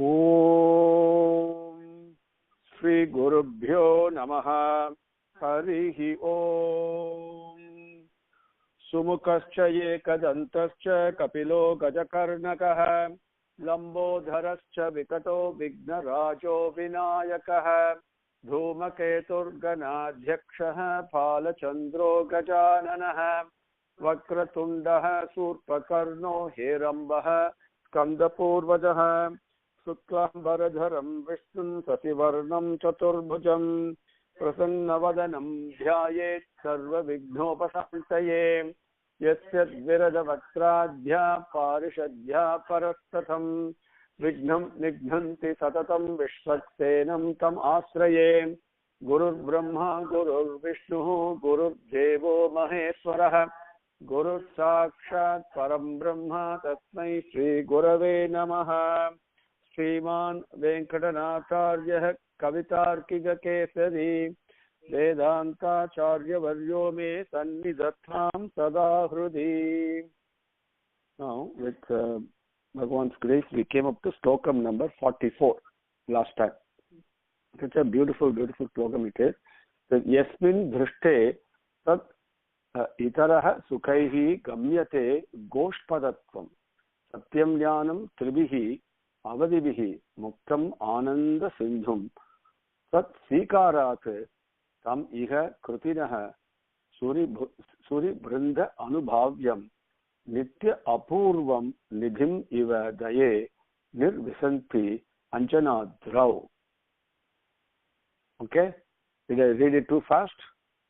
Om Shri Gurubhyo Namaha Harihi Om Sumukascha Ekadantascha Kapilo Gajakarnakaha Lambodharascha Vikato Vignarajo Vinayakaha Dhumaketurganadhyakshaha Palachandro Gajananaha Vakratundaha Surpakarno Hirambaha Skandapurvajaha Suklambaradharam Vishnum Sasivarnam Chaturbhujam Prasannavadanam Dhyayet Sarva Vignopasantaye Yasyad Viradavakradhya Parishadhya Parastatham Vignam Nignanti Satatam Vishwaksenam Tam Asraye Gurur Brahma Gurur Vishnu Gurur Devo Maheswaraha Guru Sakshat Param Brahma Tasmai Shri Gurave Namaha Sriman Venkatanacharya Kavitarkiga Kesari Vedanta Charya Varyo Me Sannidhatham Sada Hrudi. Now, with Bhagavan's grace, we came up to Slokam number 44 last time. It's a beautiful, beautiful Slokam it is. So, Yasmin Dhrishte Tat Itaraha Sukhaihi Gamyate Goshpadatvam Satyam Jnanam Tribihi Avadibihi Muktam Ananda Sindhum Sat Sikarat Tam Iha Krutinaha Suri Brinda Anubhavyam Nitya Apurvam Nidhim Iva Daye Nirvisanti Anjana Drau. Okay? Did I read it too fast?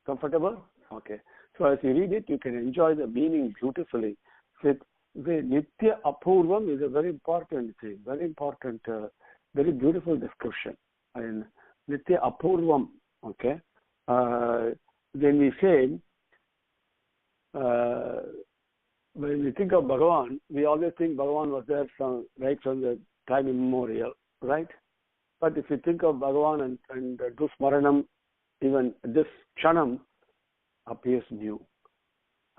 Comfortable? Okay. So as you read it, you can enjoy the meaning beautifully. The Nitya Apurvam is a very important thing, very important, very beautiful description. And Nitya Apurvam, okay? When we say, when we think of Bhagavan, we always think Bhagavan was there right from the time immemorial, right? But if you think of Bhagavan and do Smaranam, even this Kshanam appears new.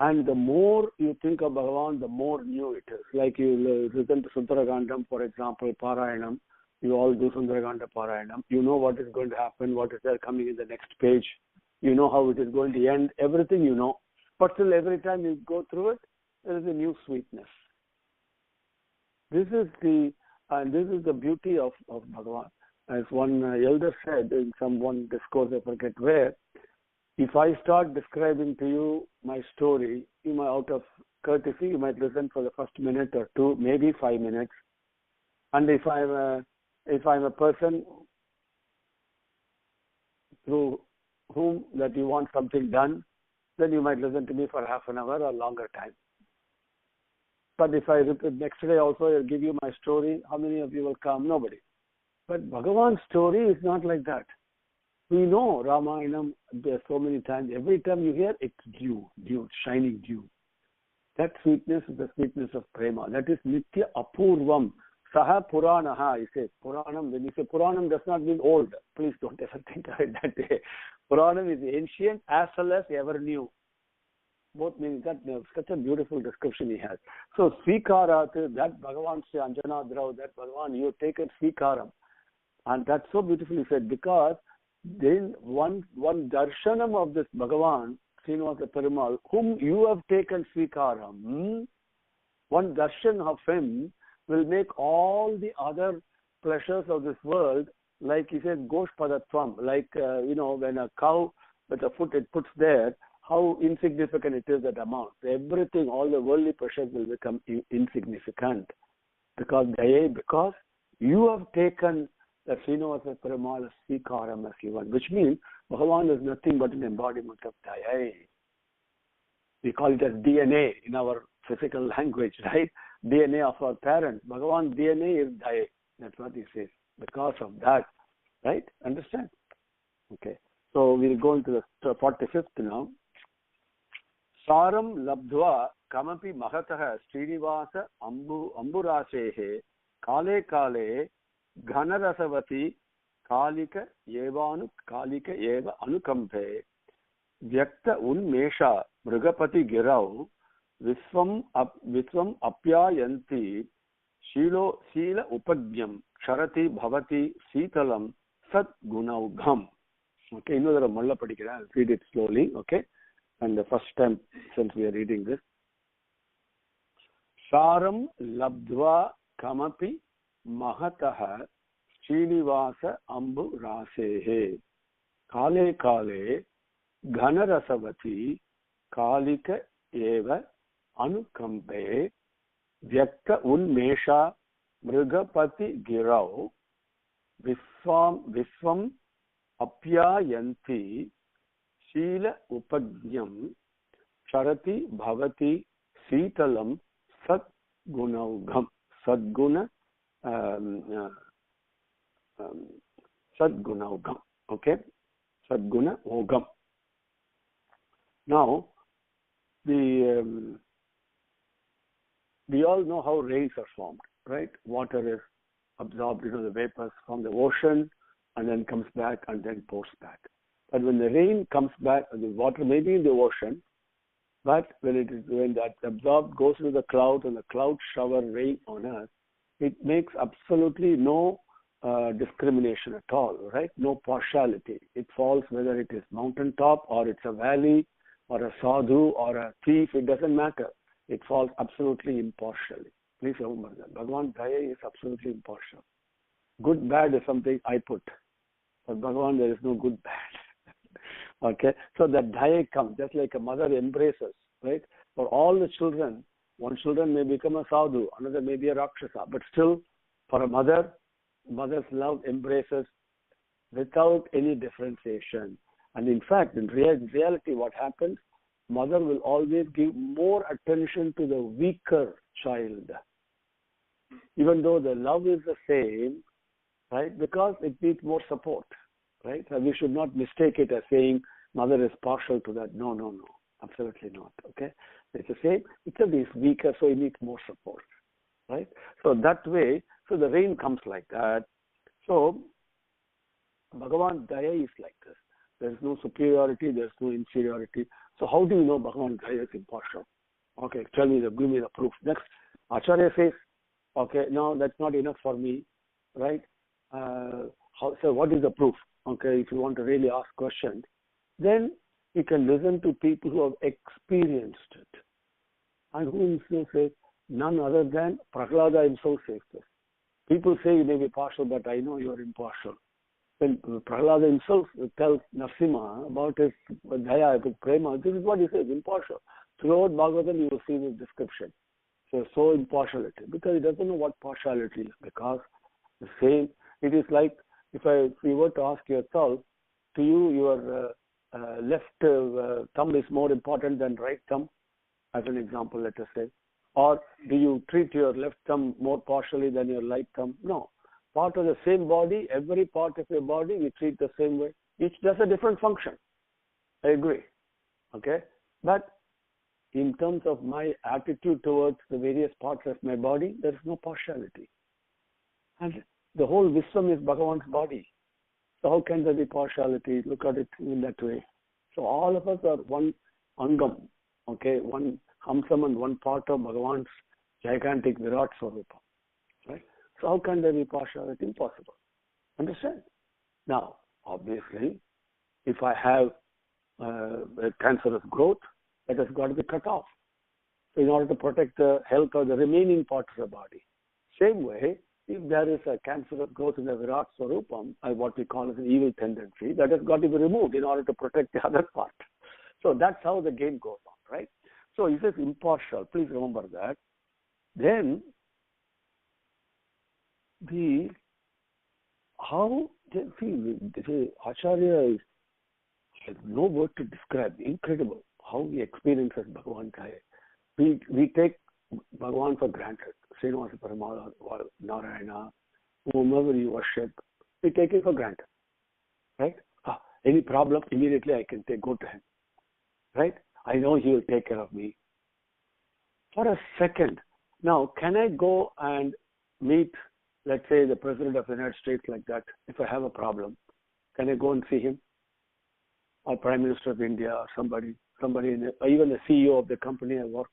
And the more you think of Bhagavan, the more new it is. Like you listen to Sundaragandam, for example, Parayanam. You all do Sundaraganda Parayanam. You know what is going to happen, what is there coming in the next page. You know how it is going to end, everything you know. But still, every time you go through it, there is a new sweetness. This is the beauty of Bhagavan. As one elder said in some one discourse, I forget where, if I start describing to you my story, you might, out of courtesy, you might listen for the first minute or two, maybe 5 minutes. And if I'm a person through whom that you want something done, then you might listen to me for half an hour or longer time. But if I repeat next day also, I'll give you my story, how many of you will come? Nobody. But Bhagavan's story is not like that. We know Ramayana there so many times. Every time you hear, it's dew, shining dew. That sweetness is the sweetness of prema. That is Nitya Apurvam. Saha Puranaha, he says. Puranam, when you say Puranam, does not mean old. Please don't ever think of it that way. Puranam is ancient as well as ever new. Both means that such a beautiful description he has. So Swikarat, that Bhagavan say Anjana Drau, that Bhagavan, you take it Swikaram. And that's so beautifully said, because then one darshanam of this Bhagavan, Srinivasa Perumal, whom you have taken Swikaram, one darshan of him will make all the other pleasures of this world, like he says, Goshpadatvam, like, when a cow with a foot it puts there, how insignificant it is, that amount. Everything, all the worldly pleasures will become insignificant. Because you have taken the Srinivasa Perumal Swikaram as given, which means Bhagavan is nothing but an embodiment of Daya. We call it as DNA in our physical language, right? DNA of our parents. Bhagavan DNA is Daya. That's what he says. Because of that, right? Understand? Okay. So we'll go into the 45th now. Saram labdva kamapi mahataha Srinivasa amburasehe kale kale Ghanarasavati Kalika Eva Anukampe Vyakta Unmesha Mrigapati Girau Visvam Apyayanti Shila Upajnam Sharati Bhavati Sitalam Sat Gunaugam. Okay, another Malla Padikira. I'll read it slowly, okay? And the first time since we are reading this. Saram Labdva Kamapi Mahataha Srinivasa Ambu Rasehe Kale Kale Ghanarasavati Kalika Eva Anukambe Vyakta Unmesha Mrigapati Girau Visvam Apyayanti Shila Upajnam Charati Bhavati Sitalam Sat Gunaugam Sadguna Sadgunaugam. Okay? Sadguna Ogam. Now, we all know how rains are formed, right? Water is absorbed into the vapors from the ocean and then comes back and then pours back. But when the rain comes back, the water may be in the ocean, but when that absorbed goes to the cloud and the cloud shower rain on us, it makes absolutely no discrimination at all, right? No partiality. It falls whether it is mountaintop or it's a valley or a sadhu or a thief, it doesn't matter. It falls absolutely impartially. Please remember that. Bhagavan Daya is absolutely impartial. Good, bad is something I put. But Bhagavan, there is no good, bad. Okay? So that Daya comes, just like a mother embraces, right? For all the children, one children may become a sadhu, another may be a rakshasa. But still, for a mother, mother's love embraces without any differentiation. And in fact, in reality, what happens? Mother will always give more attention to the weaker child, even though the love is the same, right? Because it needs more support, right? So we should not mistake it as saying mother is partial to that. No, absolutely not. Okay, it's the same. Itself is weaker, so it needs more support, right? So that way, so the rain comes like that. So Bhagavan Daya is like this. There is no superiority, there is no inferiority. So how do you know Bhagavan Daya is impartial? Okay, tell me, give me the proof. Next, Acharya says, okay, now that's not enough for me, right? So what is the proof? Okay, if you want to really ask questions, then you can listen to people who have experienced it. And who himself says, none other than Prahlada himself says this. People say you may be partial, but I know you are impartial. When Prahlada himself tells Narasimha about his Daya, his Prema, this is what he says, impartial. Throughout Bhagavatam, you will see this description. So impartiality, because he doesn't know what partiality is, because the same, it is like if you were to ask yourself, to you, your left thumb is more important than right thumb, as an example, let us say. Or do you treat your left thumb more partially than your right thumb? No. Part of the same body, every part of your body, we treat the same way. Each does a different function. I agree. Okay? But in terms of my attitude towards the various parts of my body, there is no partiality. And the whole Vishwam is Bhagavan's body. So how can there be partiality? Look at it in that way. So all of us are one Angam, okay, one Hamsam and one part of Bhagavan's gigantic Virat Swarupa. Right? So how can there be partiality? Impossible. Understand? Now, obviously, if I have a cancerous growth, that has got to be cut off. So in order to protect the health of the remaining parts of the body. Same way, if there is a cancerous growth in the Virat Swarupam, what we call as an evil tendency, that has got to be removed in order to protect the other part. So that's how the game goes on, right? So he says impartial. Please remember that. Then, the Acharya has no word to describe. Incredible how he experiences Bhagavan Daya. We take Bhagavan for granted. Srinivasa Perumal, Narayana, whomever you worship, we take it for granted. Right? Any problem, immediately I can go to him. Right? I know he will take care of me. For a second, now can I go and meet, let's say, the President of the United States like that, if I have a problem? Can I go and see him? Or Prime Minister of India or somebody or even the CEO of the company I work.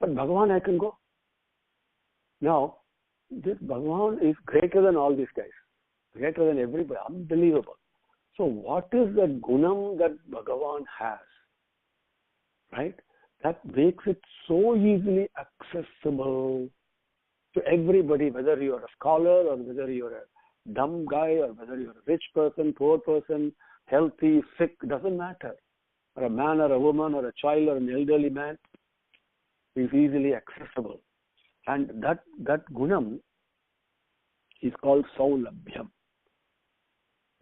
But Bhagavan, I can go. Now, this Bhagavan is greater than all these guys, greater than everybody, unbelievable. So what is the gunam that Bhagavan has, right? That makes it so easily accessible to everybody, whether you're a scholar or whether you're a dumb guy or whether you're a rich person, poor person, healthy, sick, doesn't matter. Or a man or a woman or a child or an elderly man is easily accessible. And that gunam is called saulabhyam.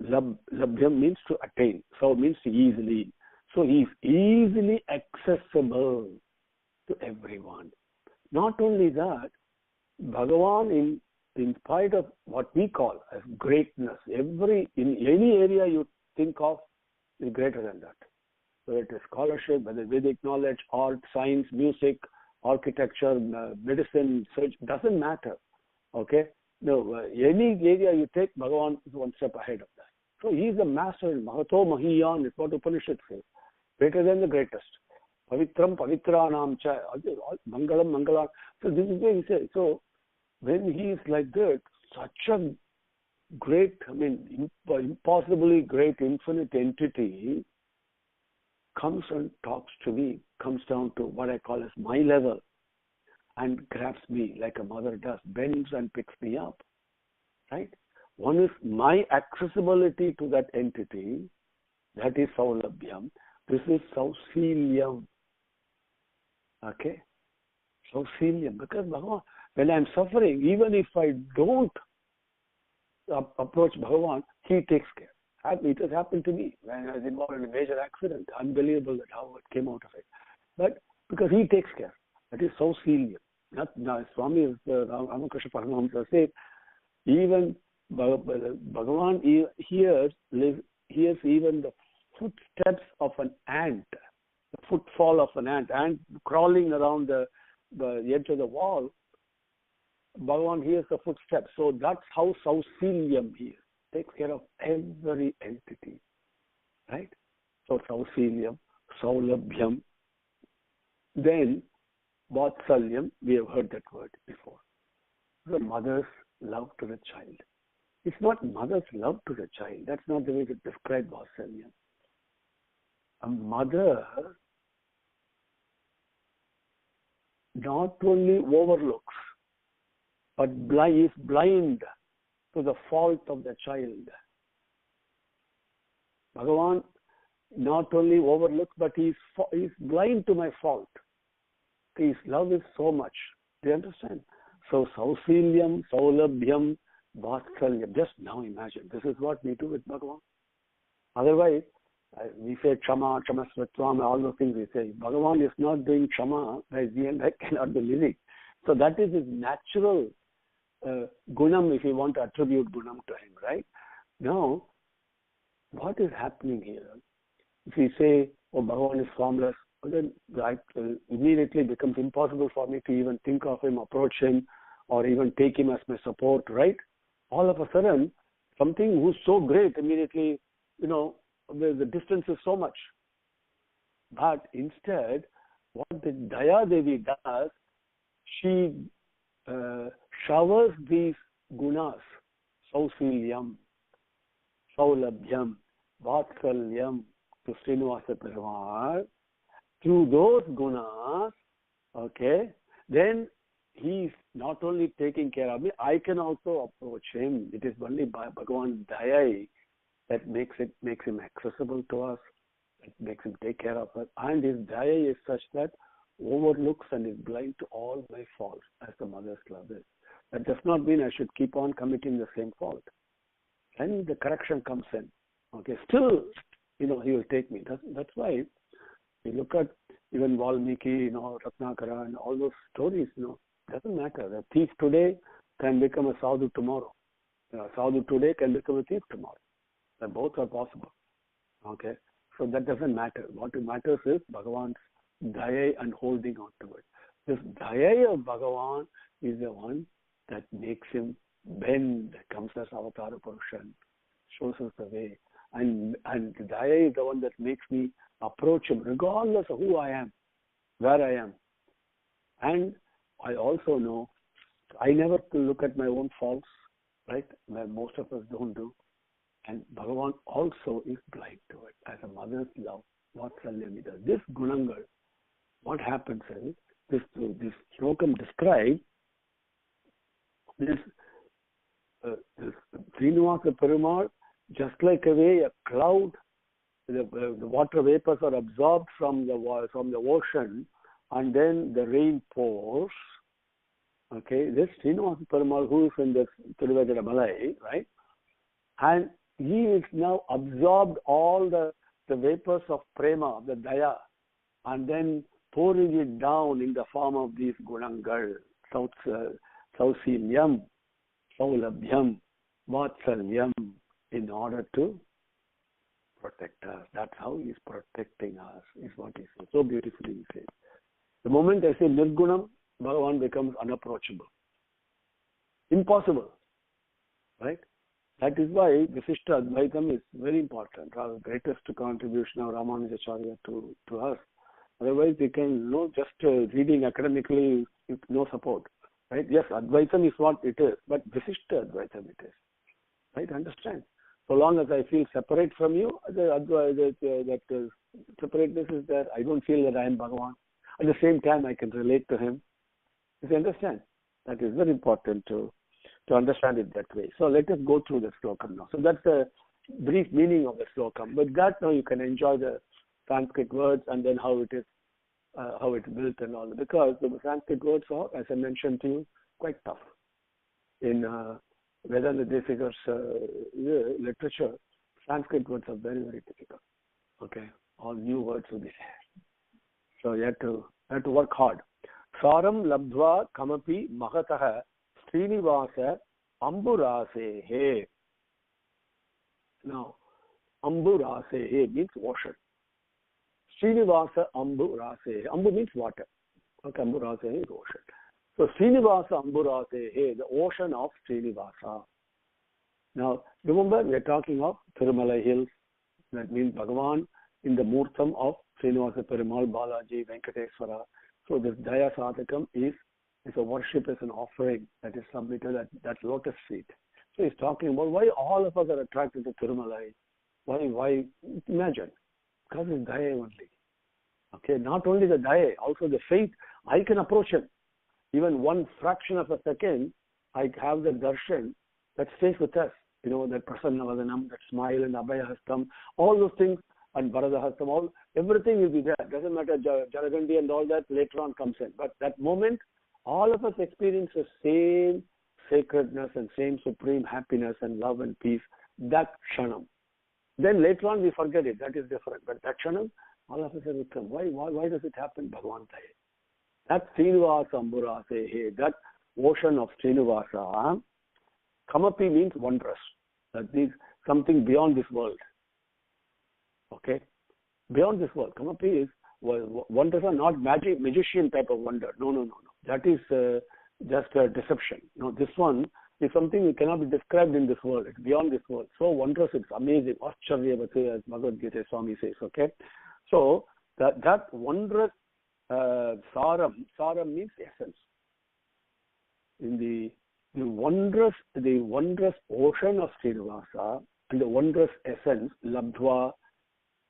Labhyam means to attain. Sau means to easily. So he is easily accessible to everyone. Not only that, Bhagavan, in spite of what we call as greatness, in any area you think of is greater than that. Whether it is scholarship, whether it is Vedic knowledge, art, science, music, architecture, medicine, search, doesn't matter. Okay? No, any area you take, Bhagavan is one step ahead of that. So he is the master in Mahato Mahiyan, is what Upanishad says. Greater than the greatest. Pavitram Pavitranam Cha, Mangalam Mangalam. So this is what he says. So when he is like that, such a great, impossibly great infinite entity comes and talks to me, comes down to what I call as my level and grabs me like a mother does, bends and picks me up, right? One is my accessibility to that entity, that is saulabhyam. This is sausiliam, okay? Sausiliam, because Bhagavan, when I'm suffering, even if I don't approach Bhagavan, he takes care. It has happened to me when I was involved in a major accident. Unbelievable that how it came out of it. But because he takes care. That is sausiliam. Now, Swami Ramakrishna Paramahamsa said, even Bhagavan hears even the footsteps of an ant, the footfall of an ant crawling around the edge of the wall. Bhagavan hears the footsteps. So that's how sausiliam he is. Takes care of every entity, right? So sausiliam, saulabhyam. Then vatsalyam, we have heard that word before. The mother's love to the child. It's not mother's love to the child. That's not the way to describe vatsalyam. A mother not only overlooks, but is blind to the fault of the child. Bhagavan not only overlooks, but he is blind to my fault. His love is so much. Do you understand? So sausiliam, saulabhyam, vatsalyam. Just now imagine. This is what we do with Bhagavan. Otherwise, we say Kshama, Kshamasvatvam, all those things we say. Bhagavan is not doing Kshama, by the end I cannot be living. So that is his natural gunam, if you want to attribute gunam to him, right? Now, what is happening here? If we say, oh, Bhagavan is formless, then it immediately becomes impossible for me to even think of him, approach him, or even take him as my support, right? All of a sudden, something who's so great, immediately, the distance is so much. But instead, what the Daya Devi does, she showers these gunas, sausiliam, saulabhyam, vatsalyam, to Srinivasa Perumal. Through those gunas, okay, then he is not only taking care of me, I can also approach him. It is only by Bhagavan Daya that makes him accessible to us, that makes him take care of us. And his Daya is such that overlooks and is blind to all my faults, as the mother's love is. That does not mean I should keep on committing the same fault. Then the correction comes in. Okay, still, he will take me. That's why we look at even Valmiki, Ratnakara, and all those stories, doesn't matter. A thief today can become a sadhu tomorrow. A sadhu today can become a thief tomorrow. Both are possible. Okay, so that doesn't matter. What matters is Bhagavan's Daya and holding on to it. This Daya of Bhagavan is the one that makes him bend, comes as Avatara Purushan, shows us the way. And Daya is the one that makes me approach him, regardless of who I am, where I am. And I also know I never look at my own faults, right? Well, most of us don't do. And Bhagavan also is blind to it. As a mother's love, Vatsalyamita. This Gunangal, what happens is, this Slokam describes this Srinivasa Perumal, just like a way a cloud, the water vapors are absorbed from the ocean, and then the rain pours. Okay, this Srinivasa Perumal, who is in this Tiruvagara Malai, right? And he is now absorbed all the vapors of prema, the daya, and then pouring it down in the form of these gunangal, Sausilyam, Saulabhyam, Vatsalyam, in order to protect us. That's how he is protecting us, is what he says. So beautifully he says. The moment I say Nirgunam, Bhagavan becomes unapproachable. Impossible. Right? That is why Visishta Advaitam is very important, the greatest contribution of Ramanujacharya to us. Otherwise, we can just reading academically with no support. Right? Yes, Advaitam is what it is, but Visishta Advaitam it is. Right? Understand? So long as I feel separate from you, that separateness is there. I don't feel that I am Bhagavan. At the same time, I can relate to him. You understand? That is very important to understand it that way. So let us go through the Slokam now. So that's the brief meaning of the Slokam. With that, now you can enjoy the Sanskrit words and then how it is, how it's built and all. Because the Sanskrit words are, as I mentioned to you, quite tough. In Vedanta Desikar's literature, Sanskrit words are very, very difficult. Okay, all new words will be there. So you have to work hard. Saram labdva kamapi mahataha Srinivasa Amburasehe. Now, Amburasehe means ocean. Srinivasa Amburasehe. Ambu means water. Okay, Amburasehe is ocean. So, Srinivasa Amburasehe, the ocean of Srinivasa. Now, remember, we are talking of Tirumalai Hills. That means Bhagavan in the Murtam of Srinivasa Perumal, Balaji, Venkateswara. So, this Daya Satakam is a worship, as an offering that is submitted at that lotus feet. So, he's talking about why all of us are attracted to Tirumalai. Why? Imagine. Because it's Daya only. Okay, not only the Daya, also the faith. I can approach him. Even one fraction of a second, I have the darshan that stays with us. You know, that prasanna vadanam, that smile and abhaya hastam, all those things, and bharada hastam, everything will be there. Doesn't matter, Jaragandi and all that later on comes in. But that moment, all of us experience the same sacredness and same supreme happiness and love and peace, that kshanam. Then later on we forget it, that is different. But that kshanam, all of us are with him. Why does it happen? Bhagavan Daya. That Srinivasa Amburasehe, that ocean of Srinivasa, Kamapi means wondrous. That means something beyond this world. Okay? Beyond this world. Kamapi is wonders are not magician type of wonder. No. That is just a deception. No, this one is something that cannot be described in this world. It's beyond this world. So wondrous, it's amazing. Ascharya, as Bhagavad Gita Swami says. Okay? So that wondrous saram means essence. In the wondrous ocean of Srinivasa and the wondrous essence, labdva,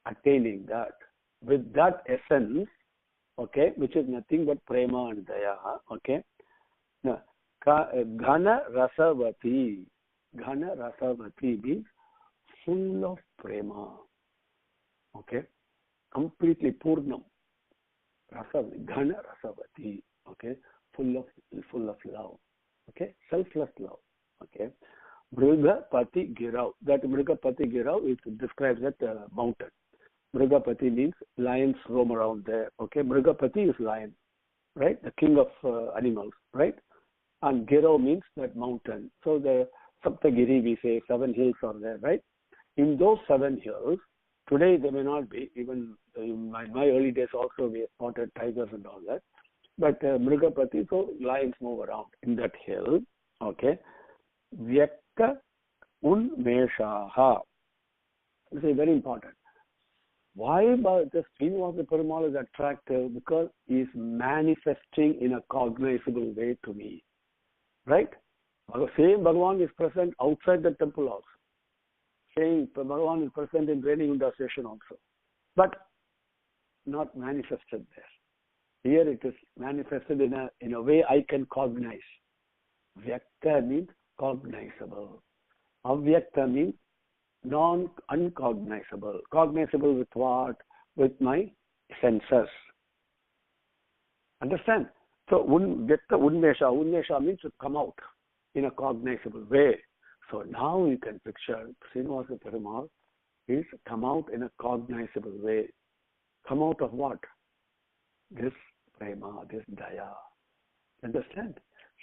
attaining that. With that essence, okay, which is nothing but prema and daya, okay. Now, Ghana Rasavati. Ghana Rasavati means full of prema. Okay. Completely purnam. Ghana Rasavati. Okay. Full of love. Okay. Selfless love. Okay. Mrigapati Girau. That Mrigapati Girau, it describes that mountain. Mrigapati means lions roam around there. Okay. Mrigapati is lion. Right? The king of animals. Right? And Girau means that mountain. So the Saptagiri, we say 7 hills are there. Right? In those 7 hills, today they may not be. Even in my early days also we spotted tigers and all that. But Mrigapati, so lions move around in that hill. Okay. Vyakta Unmeshaha. This is very important. Why the Srinivasa Perumal is attractive? Because he is manifesting in a cognizable way to me. right? Same Bhagavan is present outside the temple also. Same Bhagavan is present in Renigunda station also. But not manifested there. Here it is manifested in a way I can cognize. Vyakta means cognizable. Avyakta means uncognizable. Cognizable with what? With my senses. Understand? So, Vyakta Unmesha means to come out in a cognizable way. So, now you can picture Srinivasa Perumal is come out in a cognizable way. Come out of what? This prema, this daya. Understand?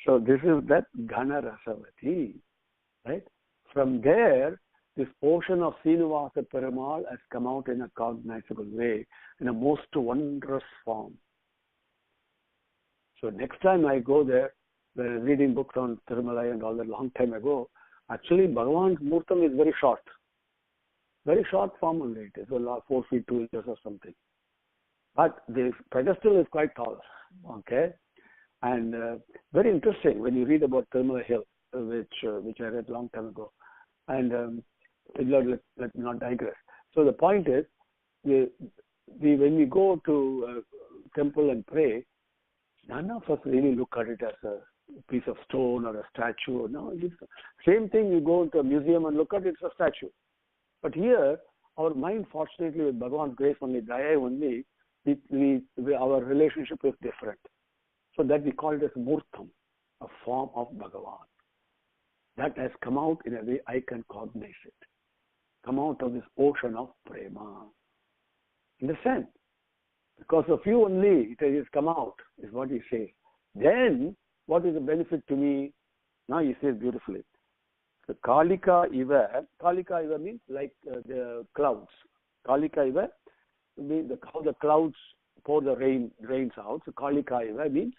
So, this is that Ghana Rasavati. Right? From there, this ocean of Srinivasa Perumal has come out in a cognizable way, in a most wondrous form. So next time I go there, when I was reading books on Tirumalai and all that long time ago, actually Bhagavan's Murtam is very short. Very short form only. It is 4 feet 2 inches or something. But the pedestal is quite tall. Okay? And very interesting when you read about Tirumalai Hill, which I read long time ago. And let me not digress. So the point is, when we go to a temple and pray, none of us really look at it as a piece of stone or a statue. No, it's the same thing. You go into a museum and look at it, it's a statue. But here, our mind, fortunately, with Bhagavan's grace only, Daya only, our relationship is different. So that we call it as Murtam, a form of Bhagavan. That has come out in a way I can cognize it. Come out of this ocean of prema. Understand? Because of you only it has come out, is what he says. Then, what is the benefit to me? Now he says beautifully. The Kalika Iva means like the clouds. Kalika Iva means how the clouds pour the rains out. So Kalika Iva means,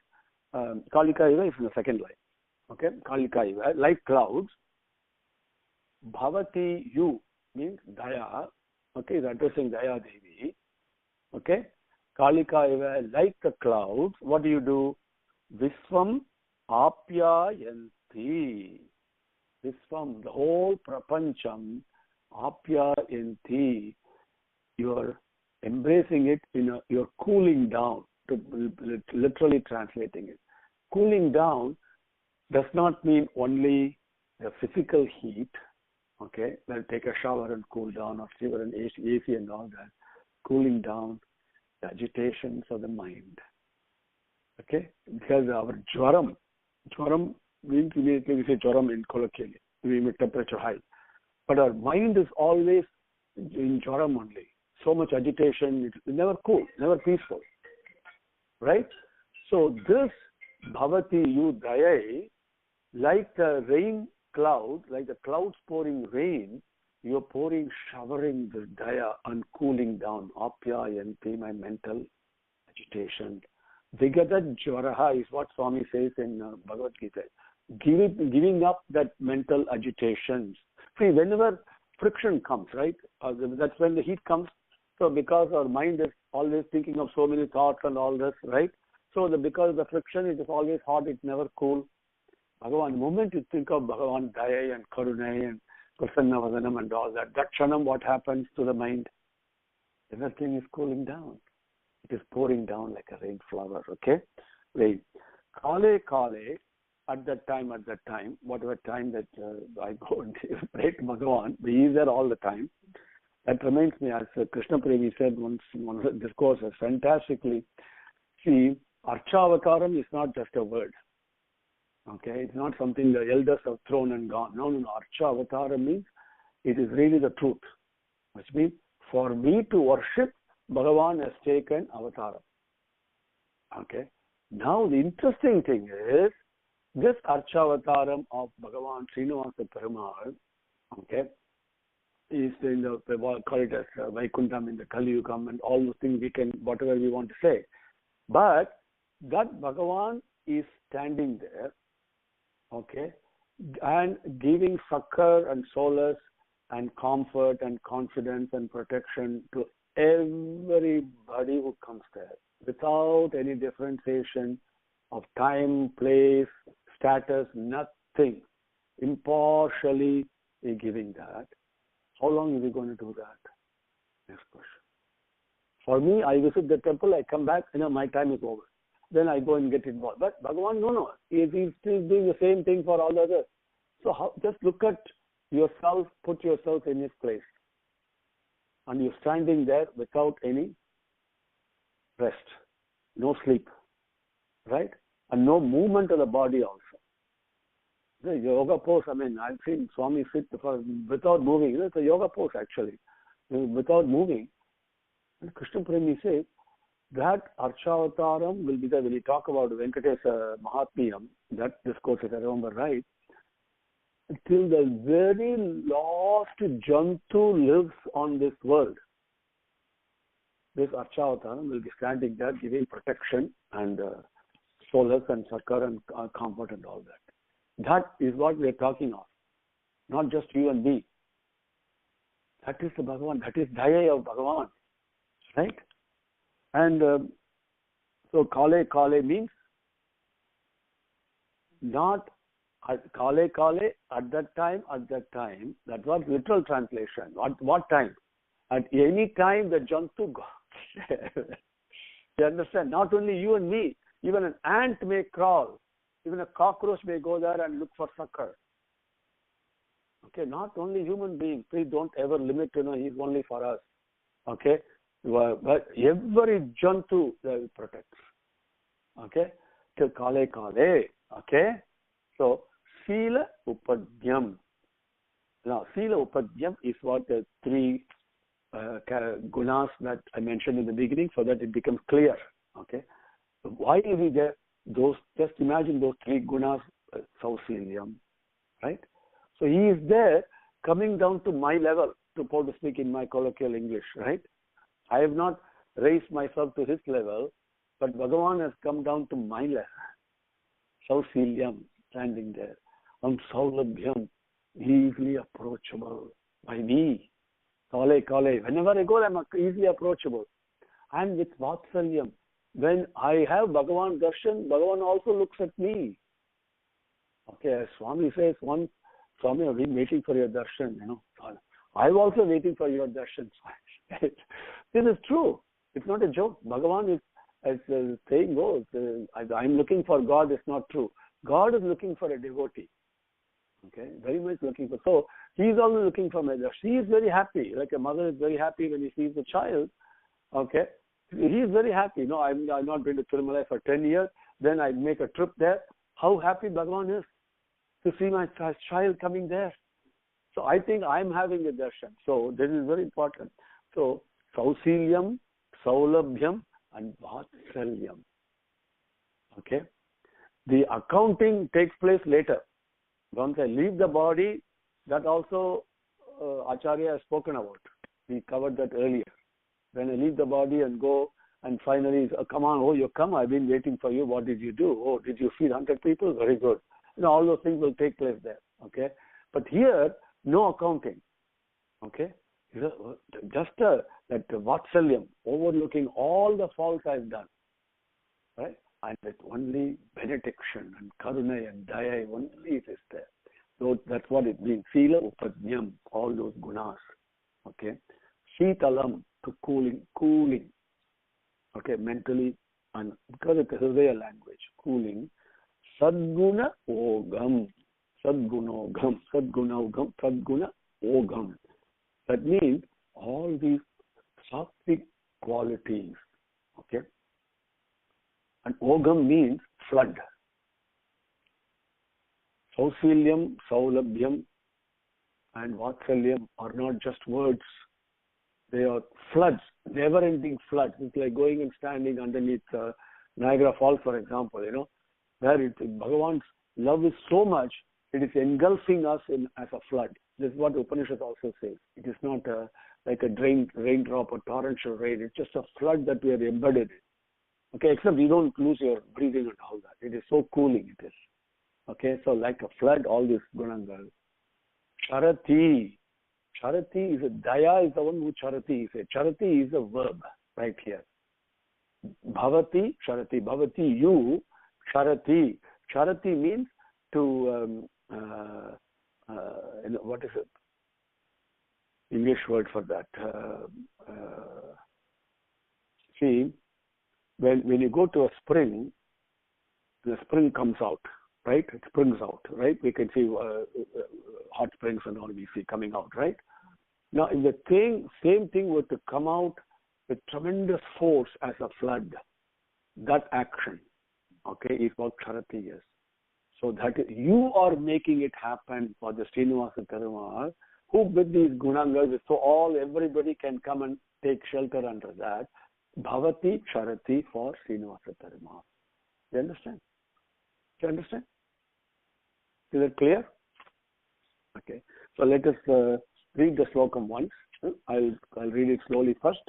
Kalika Iva is in the second line. Okay, Kalika Iva, like clouds. Bhavati you means Daya. Okay, is addressing Daya Devi. Okay, Kalika Iva, like the clouds. What do? Visvam Apyayanti. Visvam, the whole Prapancham, Apyayanti. You are embracing it, you're cooling down, literally translating it. Cooling down does not mean only the physical heat, okay, well, take a shower and cool down, or shiver and AC and all that. Cooling down the agitations of the mind, okay, because our jwaram means we say jwaram in colloquially, we mean temperature high, but our mind is always in jwaram only. So much agitation, it's never cool, never peaceful, right? So this Bhavati you Daya, like the rain clouds, like the clouds pouring rain, you're showering the Daya and cooling down. Apyayanti, my mental agitation. Vigata Jwaraha is what Swami says in Bhagavad Gita. Giving up that mental agitations. See, whenever friction comes, right? That's when the heat comes. So because our mind is always thinking of so many thoughts and all this, right? So because of the friction, it is always hot, it's never cool. Bhagavan, the moment you think of Bhagavan Daya and Karunai and Prasanna Vadanam and all that kshanam, what happens to the mind? Everything is cooling down. It is pouring down like a rain flower, okay? Rain. Kale, at that time, whatever time that I go and pray to Bhagavan, he is there all the time. That reminds me, as Krishna Premi said once in one of the discourses, fantastically, see, Archavataram is not just a word. Okay, it's not something the elders have thrown and gone. No. Archavataram means it is really the truth. Which means, for me to worship, Bhagavan has taken avataram. Okay. Now, the interesting thing is, this Archavataram of Bhagavan Srinivasa Perumal, okay, is in the, call it as Vaikuntham in the Kali Yugam and all those things we can, whatever we want to say. But that Bhagavan is standing there, okay, and giving succor and solace and comfort and confidence and protection to everybody who comes there without any differentiation of time, place, status, nothing. Impartially giving that. How long is he going to do that? Next question. For me, I visit the temple, I come back, my time is over. Then I go and get involved. But Bhagavan, no. He's still doing the same thing for all others. So just look at yourself, put yourself in his place. And you're standing there without any rest, no sleep, right? And no movement of the body also. The yoga pose, I've seen Swami sit without moving. It's a yoga pose actually, without moving. And Krishna Premi says that Archavataram will be there when you talk about Venkatesa Mahatmyam, that discourse, if I remember right, till the very last Jantu lives on this world. This Archavataram will be standing there giving protection and solace and succor and comfort and all that. That is what we are talking of, not just you and me. That is the Bhagavan, that is Daya of Bhagavan, right? And so Kale means not Kale at that time. That was literal translation. What time? At any time the Jantu goes. You understand? Not only you and me, even an ant may crawl. Even a cockroach may go there and look for succor. Okay, not only human beings. Please don't ever limit, he's only for us. Okay, but every Jantu will protect. Okay, till Kale. Okay, so Sila Upadhyam. Now, Sila Upadhyam is what the three gunas that I mentioned in the beginning, so that it becomes clear. Okay, so why is he there? Just imagine those three gunas, Sausilyam, right? So he is there coming down to my level, to speak in my colloquial English, right? I have not raised myself to his level, but Bhagavan has come down to my level. Sausilyam, standing there. Saulabhyam, easily approachable by me. Kale. Whenever I go, I'm easily approachable. And with Vatsalyam, when I have Bhagavan darshan, Bhagavan also looks at me. Okay, as Swami says, Swami, I've been waiting for your darshan, I'm also waiting for your darshan. This is true. It's not a joke. Bhagavan is, as the saying goes, I'm looking for God is not true. God is looking for a devotee. Okay, very much looking for. So, he is also looking for my darshan. He is very happy. Like a mother is very happy when he sees the child. Okay. He is very happy. I'm not been to Tirumala for 10 years. Then I make a trip there. How happy Bhagavan is to see my child coming there. So I think I'm having a darshan. So this is very important. So Sausilyam, Saulabhyam and Vatsalyam. Okay. The accounting takes place later. Once I leave the body, that also Acharya has spoken about. We covered that earlier. When I leave the body and go, and finally, come on, you come, I've been waiting for you. What did you do? Oh, did you feed 100 people? Very good. All those things will take place there. Okay. But here, no accounting. Okay. Just that Vatsalyam, overlooking all the faults I've done. Right. And with only benediction and karuna and daya, only it is there. So that's what it means. Sila Upadnyam, all those gunas. Okay. Shitalam, to cooling. Okay, mentally, and because it is a real language, cooling. Sadguna Ogam. That means all these sattvic qualities. Okay. And Ogam means flood. Sausilyam, Saulabhyam, and Vatsalyam are not just words. They are floods, never-ending floods. It's like going and standing underneath Niagara Falls, for example, where Bhagavan's love is so much, it is engulfing us as a flood. This is what the Upanishad also says. It is not like a raindrop or torrential rain. It's just a flood that we are embedded in. Okay, except you don't lose your breathing and all that. It is so cooling, it is. Okay, so like a flood, all these gunangal. Charati. Charati is Daya is the one who Charati is. Charati is a verb right here. Bhavati, Charati. Bhavati, you. Charati. Charati means to what is it? English word for that. See, when you go to a spring, the spring comes out, right? It springs out, right? We can see hot springs and all we see coming out, right? Now, if the same thing were to come out with tremendous force as a flood, that action, okay, is what Charati is. So that you are making it happen for the Srinivasa Perumal, who with these gunangas, so everybody can come and take shelter under that. Bhavati Charati for Srinivasa Perumal. You understand? Do you understand? Is it clear? Okay. So let us read the Slokam once. I'll read it slowly first,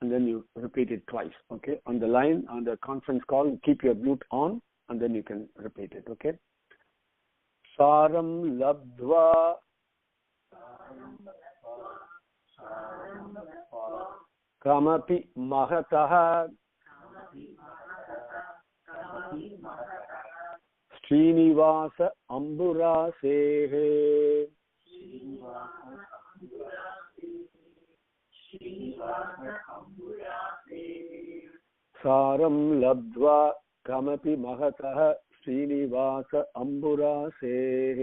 and then you repeat it twice. Okay. On the line, on the conference call, keep your mute on, and then you can repeat it. Okay. Saram labdva kamapi mahataha Srinivasa Amburasehe Saram labdva kamapi mahataha Srinivasa Amburasehe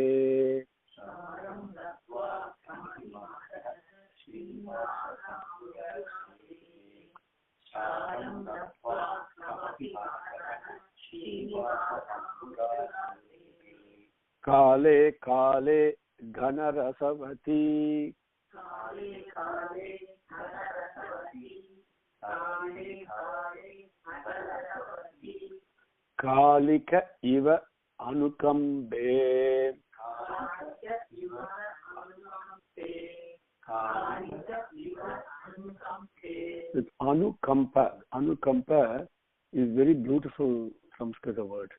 Kale Kale Ghanarasavati Kalika Iva Anukambe. It's Anukampa. Anukampa is very beautiful Sanskrit word.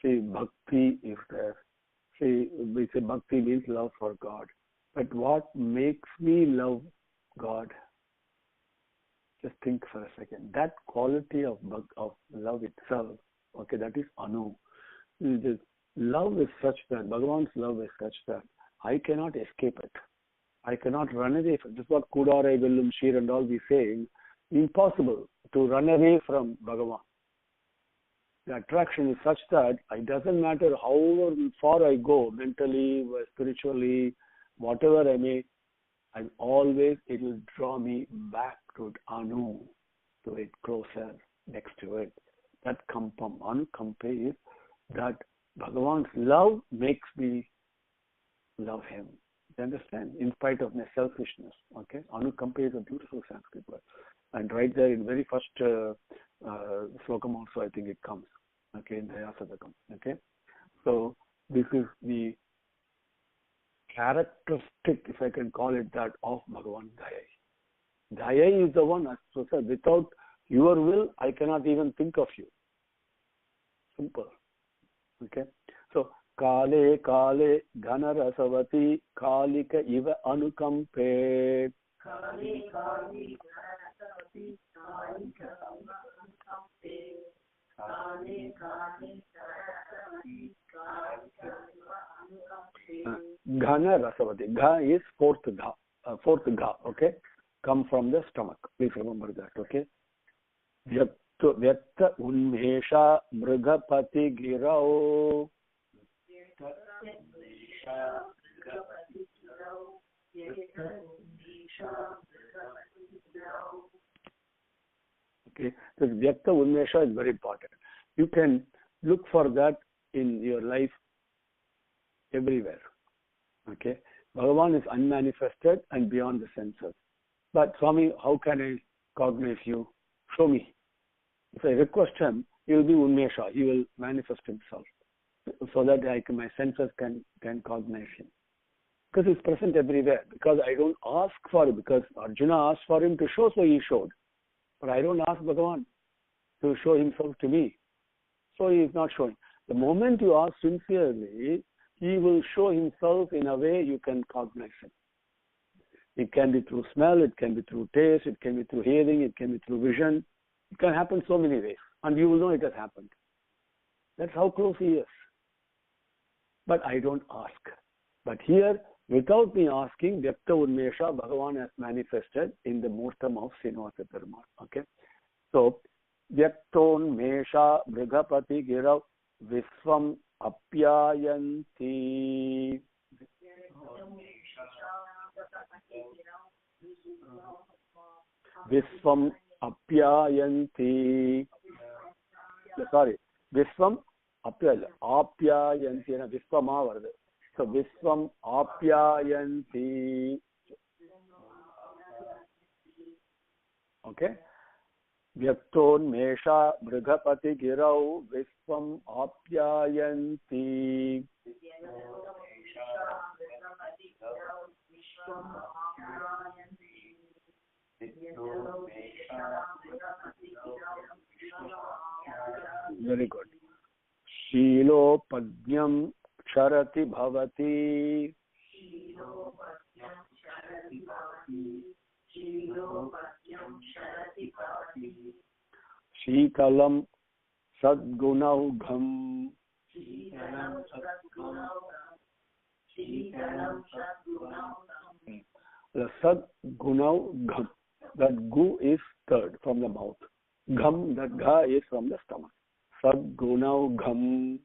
See, bhakti is there. See, we say bhakti means love for God. But what makes me love God? Just think for a second. That quality of love itself, okay, that is Anu. Love is such that, Bhagavan's love is such that I cannot escape it. I cannot run away from it. This is what Kudare, Vellum, Shir and all we say. Impossible to run away from Bhagavan. The attraction is such that it doesn't matter how far I go, mentally, spiritually, whatever I may, it will draw me back to it, Anu, to it, closer, next to it. That kampam, Anukampe is that Bhagavan's love makes me love him. You understand? In spite of my selfishness. Okay? Anukampe is a beautiful Sanskrit word. And right there in very first Slokam also I think it comes. Okay, in Daya Satakam. Okay? So this is the characteristic, if I can call it that, of Bhagavan Daya. Daya is the one, as so said, without your will, I cannot even think of you. Simple. Okay? So, Kale Kale Ghanarasavati Kalika Iva Anukampe. Kale Kale Ghanarasavati Kalika Anukampe. Kale Kale Ghanarasavati Kalika Anukampe. Ghanarasavati. Gha is fourth Gha. Okay? Come from the stomach. Please remember that. Okay? Vyakta Unmesha Mrigapati Girao. Okay, this Vyakta Unmesha is very important. You can look for that in your life everywhere. Okay, Bhagavan is unmanifested and beyond the senses. But Swami, how can I cognize you? Show me. If I request him, he will be Unmesha. He will manifest himself, so that my senses can cognize him. Because he's present everywhere. Because I don't ask for it. Because Arjuna asked for him to show, so he showed. But I don't ask Bhagavan to show himself to me. So he is not showing. The moment you ask sincerely, he will show himself in a way you can cognize him. It can be through smell, it can be through taste, it can be through hearing, it can be through vision. It can happen so many ways. And you will know it has happened. That's how close he is. but I don't ask. But here, without me asking, Vyakta Unmesha, Bhagavan has manifested in the Murtam of Srinivasa Perumal. Okay? So, Vyakton Mesha Brigapati Girav Viswam Apyayanti. Viswam Apyayanti. Sorry, Viswam Apyayanti. Viswama varadu. So, Viswam Apyayanti. Okay? Vyakton Mesha Brigapati Girau Viswam Apyayanti. Very good. Shilo Padnyam Ksharati Bhavati. Shikalam Sadgunaugham. The Sadgunaugham. That gu is third from the mouth. Gham, that gha is from the stomach. Sadgunaugham.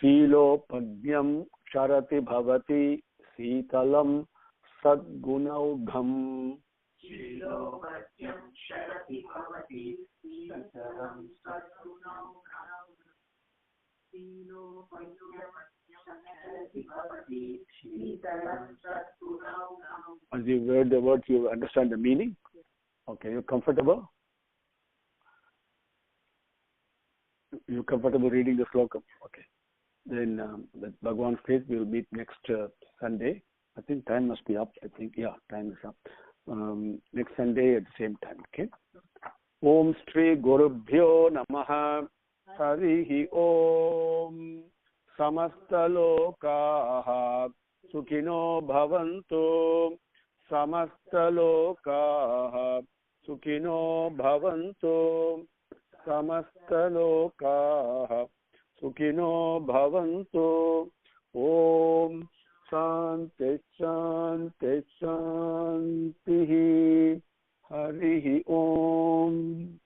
Shilo Padnyam Ksharati Bhavati Sitalam Sadgunaugham. As you read the words, you understand the meaning? Okay, you're comfortable? You're comfortable reading the Slokam? Okay. Then the Bhagavan says we will meet next Sunday. I think time must be up. I think, yeah, time is up. Next Sunday at the same time, okay? Om Shri Gurubhyo Namaha. Harihi Om. Samasta Lokaha Sukhino Bhavantu. Samasta Lokaha Sukhino Bhavantu. Samasta Lokaha Sukhino Bhavantu. Om Shanti Shanti Shanti. Harihi Om.